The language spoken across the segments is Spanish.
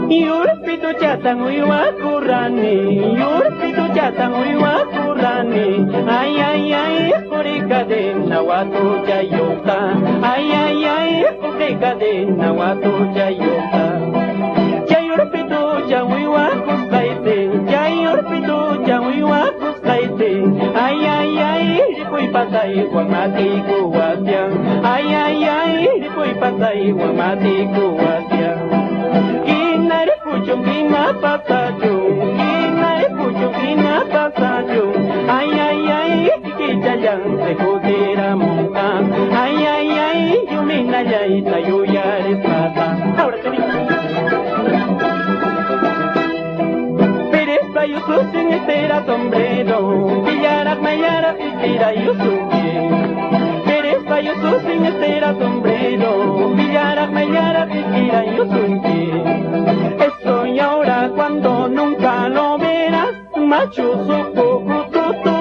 Yurpitu chatang uywakurani, yurpitu chatang uywakurani. Ay ay ay, kurikadena watu chayota. Ay ay ay, kurikadena watu chayota. Chayurpitu chang uywakuskaite, chayurpitu chang uywakuskaite. Ay ay ay, rikuy patay wang mati kuwasyang. Ay ay ay, rikuy patay wang mati kuwasyang. Kina pasajung, kina pasajung. Ay ay ay, kikitayang sekutira monta. Ay ay ay, yumina yay tayo yares pata. Ahora te digo. Pérez Bayusu sin estera sombrero, Villarak Mayara Pisira Yusuke. Pérez Bayusu sin estera sombrero, Villarak Mayara Pisira Yusuke. Estoy ahora cuando nunca lo verás, macho sucucututu.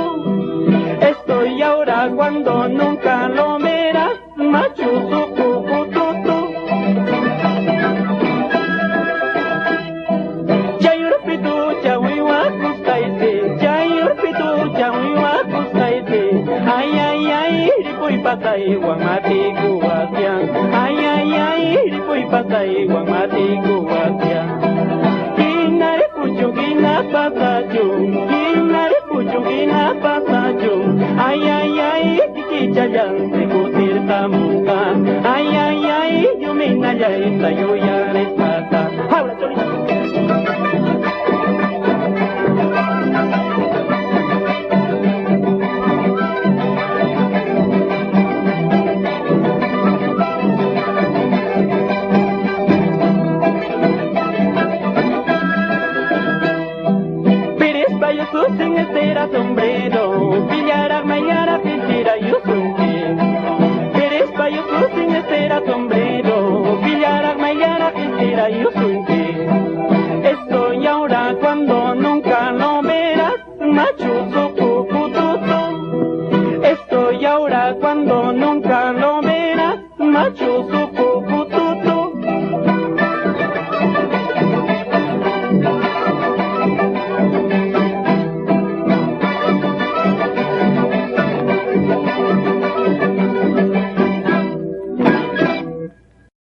Estoy ahora cuando nunca lo verás, macho sucucututu. Chayurpitu chawiwakuskaite, chayurpitu chawiwakuskaite. Ay ay ay, ripuy patay wang mati kuwasyang. Ay ay ay, ripuy patay wang mati kuwasyang. Kina pasajung. Ay ay ay, kikitayang sekutir tamuka. Ay ay ay, yumina yay tayo yares pata. Habla chorita. Sin estera sombrero,